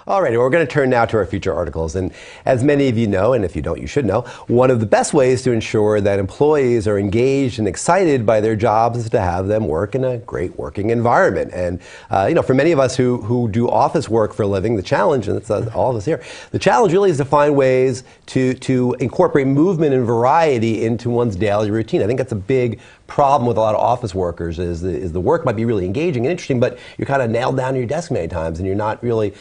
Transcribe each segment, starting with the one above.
All right, we're going to turn now to our feature articles. And as many of you know, and if you don't, you should know, one of the best ways to ensure that employees are engaged and excited by their jobs is to have them work in a great working environment. And, for many of us who do office work for a living, the challenge, and it's all of us here, the challenge really is to find ways to incorporate movement and variety into one's daily routine. I think that's a big problem with a lot of office workers is the work might be really engaging and interesting, but you're kind of nailed down to your desk many times and you're not really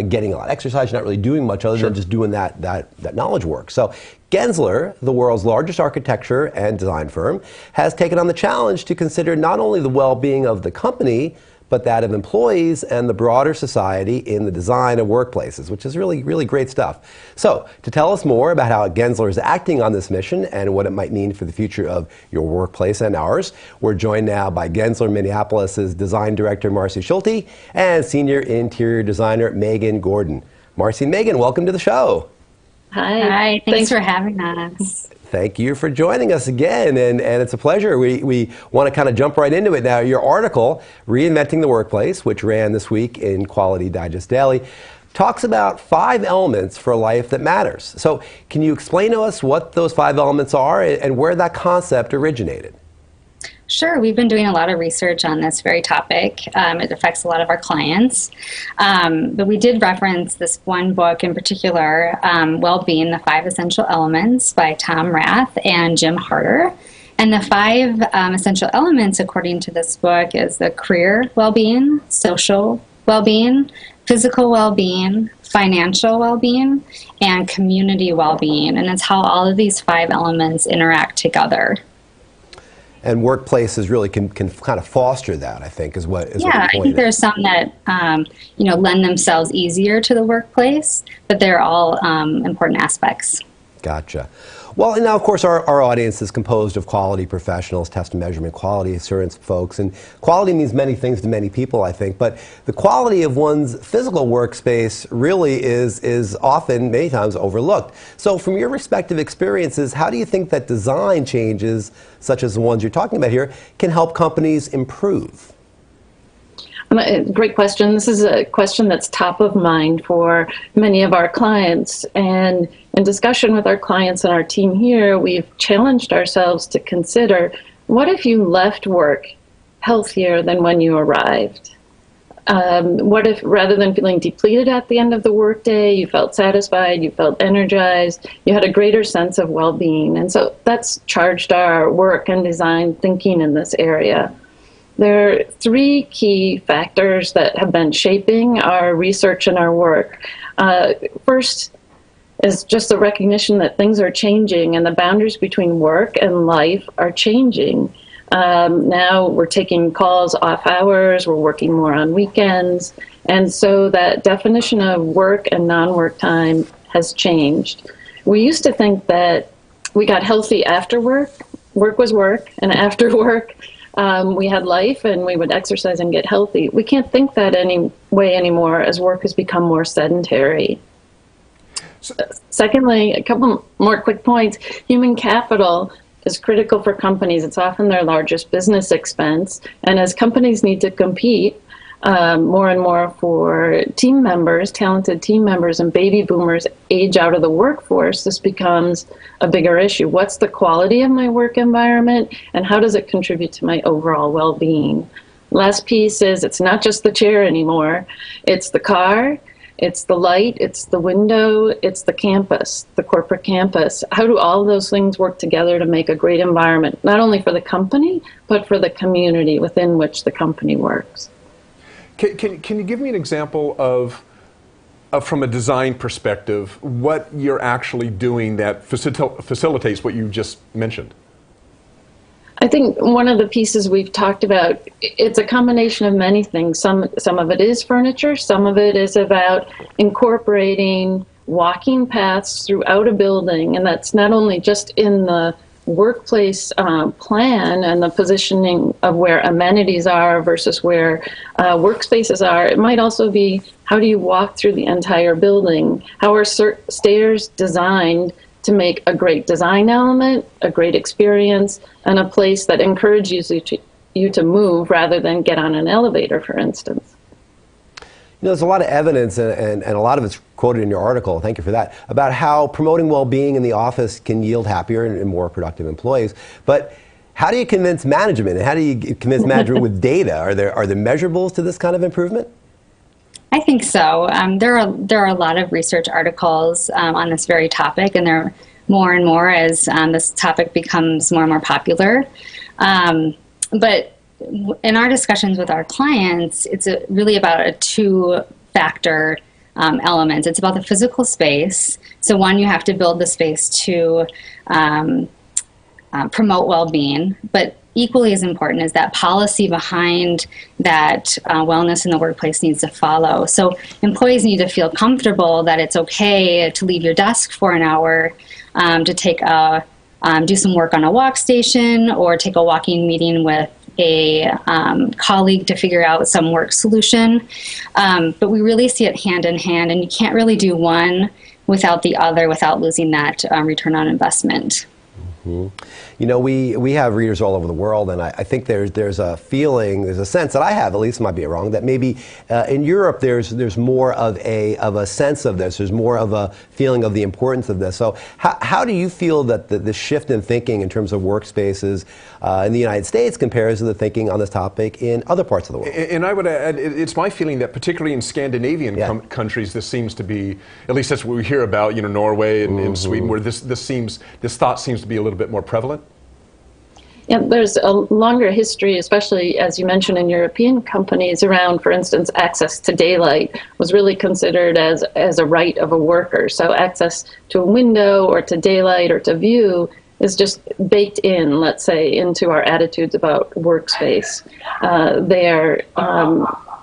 getting a lot of exercise, you're not really doing much other than just doing that knowledge work. So Gensler, the world's largest architecture and design firm, has taken on the challenge to consider not only the well-being of the company, but that of employees and the broader society in the design of workplaces, which is really, really great stuff. So, to tell us more about how Gensler is acting on this mission and what it might mean for the future of your workplace and ours, we're joined now by Gensler Minneapolis' Design Director Marcy Schulte and Senior Interior Designer Megan Gorden. Marcy and Megan, welcome to the show. Hi, thanks for having us. Thank you for joining us again, and it's a pleasure. We want to kind of jump right into it now. Your article, Reinventing the Workplace, which ran this week in Quality Digest Daily, talks about 5 elements for life that matters. So can you explain to us what those 5 elements are and where that concept originated? Sure. We've been doing a lot of research on this very topic. It affects a lot of our clients. But we did reference this one book in particular, Wellbeing, the 5 Essential Elements by Tom Rath and Jim Harder. And the 5 essential elements, according to this book, is the career well-being, social well-being, physical well-being, financial well-being, and community well-being. And it's how all of these 5 elements interact together. And workplaces really can kind of foster that, I think, is what the point I think there's some that, lend themselves easier to the workplace, but they're all important aspects. Gotcha. Well, and now, of course, our audience is composed of quality professionals, test and measurement, quality assurance folks, and quality means many things to many people, I think, but the quality of one's physical workspace really is often, many times, overlooked. So from your respective experiences, how do you think that design changes, such as the ones you're talking about here, can help companies improve? Great question. This is a question that's top of mind for many of our clients. And in discussion with our clients and our team here, we've challenged ourselves to consider, what if you left work healthier than when you arrived? What if, rather than feeling depleted at the end of the workday, you felt satisfied, you felt energized, you had a greater sense of well-being? And so that's charged our work and design thinking in this area. There are 3 key factors that have been shaping our research and our work. First is just the recognition that things are changing and the boundaries between work and life are changing. Now we're taking calls off hours, we're working more on weekends, and so that definition of work and non-work time has changed. We used to think that we got healthy after work. Work was work, and after work, we had life and we would exercise and get healthy. We can't think that any way anymore as work has become more sedentary. Secondly, a couple more quick points. Human capital is critical for companies. It's often their largest business expense. And as companies need to compete more and more for team members, talented team members, and baby boomers age out of the workforce, this becomes a bigger issue. What's the quality of my work environment, and how does it contribute to my overall well-being? Last piece is, it's not just the chair anymore. It's the car, it's the light, it's the window, it's the campus, the corporate campus. How do all those things work together to make a great environment, not only for the company, but for the community within which the company works? Can you give me an example of, from a design perspective, what you're actually doing that facilitates what you just mentioned? I think one of the pieces we've talked about, it's a combination of many things. Some of it is furniture, some of it is about incorporating walking paths throughout a building, and that's not only just in the workplace plan and the positioning of where amenities are versus where workspaces are. It might also be, how do you walk through the entire building? How are stairs designed to make a great design element, a great experience, and a place that encourages you to move rather than get on an elevator, for instance? there's a lot of evidence, and a lot of it's quoted in your article, thank you for that, about how promoting well-being in the office can yield happier and more productive employees. But how do you convince management, and how do you convince management with data? Are there measurables to this kind of improvement? I think so. There are a lot of research articles on this very topic, and there are more and more as this topic becomes more and more popular. But in our discussions with our clients, it's really about a two-factor element. It's about the physical space. So one, you have to build the space to promote well-being, but equally as important is that policy behind that wellness in the workplace needs to follow. So employees need to feel comfortable that it's okay to leave your desk for an hour to take do some work on a walk station or take a walking meeting with a colleague to figure out some work solution. But we really see it hand in hand, and you can't really do one without the other without losing that return on investment. Mm-hmm. We have readers all over the world, and I think there's a feeling, there's a sense that I have, at least might be wrong, that maybe in Europe there's more of a sense of this. There's more of a feeling of the importance of this. So how do you feel that the shift in thinking in terms of workspaces in the United States compares to the thinking on this topic in other parts of the world? And I would add, it's my feeling that particularly in Scandinavian countries, this seems to be, at least that's what we hear about, Norway and Sweden, where this thought seems to be a little bit more prevalent. Yeah, there's a longer history, especially as you mentioned in European companies around, for instance, access to daylight was really considered as a right of a worker. So access to a window or to daylight or to view is just baked in, let's say, into our attitudes about workspace.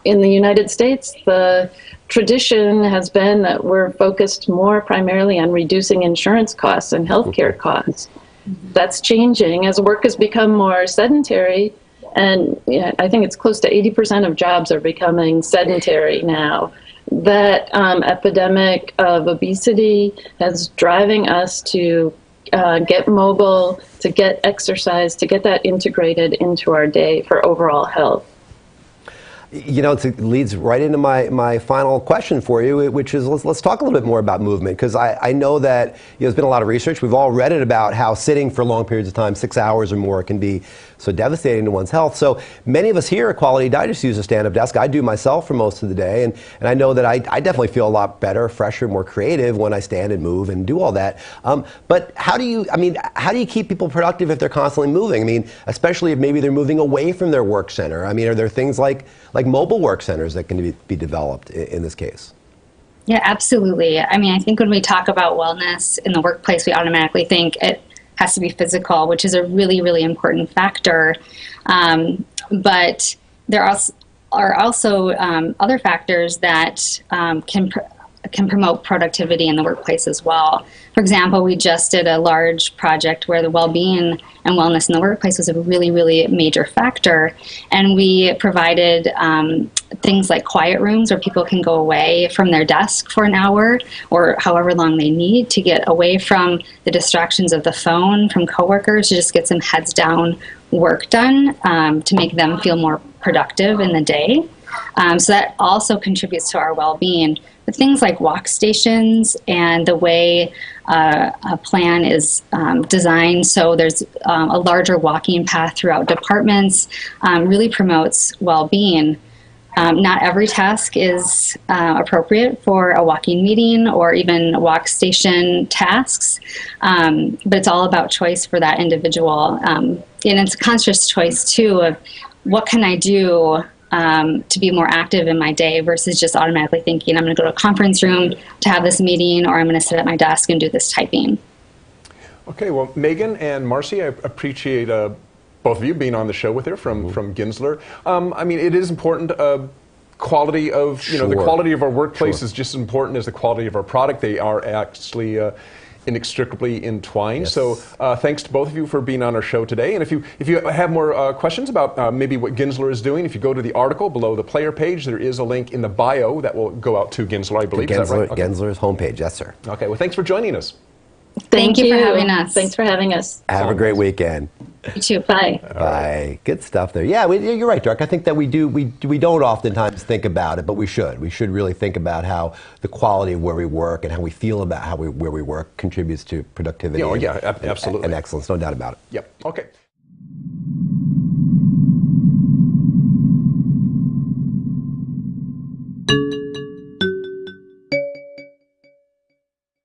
In the United States, the tradition has been that we're focused more primarily on reducing insurance costs and healthcare costs. That's changing as work has become more sedentary, and I think it's close to 80% of jobs are becoming sedentary now. That epidemic of obesity is driving us to get mobile, to get exercise, to get that integrated into our day for overall health. It leads right into my final question for you, which is let's talk a little bit more about movement, because I know that there's been a lot of research. We've all read it about how sitting for long periods of time, 6 hours or more, can be so devastating to one's health. So many of us here at Quality Digest use a stand-up desk. I do myself for most of the day, and I know that I definitely feel a lot better, fresher, more creative when I stand and move and do all that. But how do you keep people productive if they're constantly moving? I mean, especially if maybe they're moving away from their work center. I mean, are there things like mobile work centers that can be developed in this case? Yeah, absolutely. I mean, I think when we talk about wellness in the workplace, we automatically think it has to be physical, which is a really, really important factor. But there are also other factors that can promote productivity in the workplace as well. For example, we just did a large project where the well-being and wellness in the workplace was a really, really major factor. And we provided things like quiet rooms where people can go away from their desk for an hour or however long they need to get away from the distractions of the phone, from coworkers, to just get some heads down work done to make them feel more productive in the day. So that also contributes to our well-being. But things like walk stations and the way a plan is designed so there's a larger walking path throughout departments really promotes well-being. Not every task is appropriate for a walking meeting or even walk station tasks, but it's all about choice for that individual. And it's a conscious choice, too, of what can I do to be more active in my day versus just automatically thinking I'm going to go to a conference room to have this meeting, or I'm going to sit at my desk and do this typing. Okay, well, Megan and Marcy, I appreciate both of you being on the show with her from Gensler. I mean, it is important. Quality of the quality of our workplace is just as important as the quality of our product. They are actually inextricably entwined. Yes. So thanks to both of you for being on our show today. And if you have more questions about maybe what Gensler is doing, if you go to the article below the player page, there is a link in the bio that will go out to Gensler, I believe. Gensler, is that right? Okay. Gensler's homepage, yes, sir. Okay, well, thanks for joining us. Thank you for having us. Thanks for having us. Have a great weekend. You too. Bye. Bye. Good stuff there. Yeah, you're right, Dirk. I think that we don't oftentimes think about it, but we should. We should really think about how the quality of where we work and how we feel about where we work contributes to productivity. Absolutely. And excellence. No doubt about it. Yep. Okay.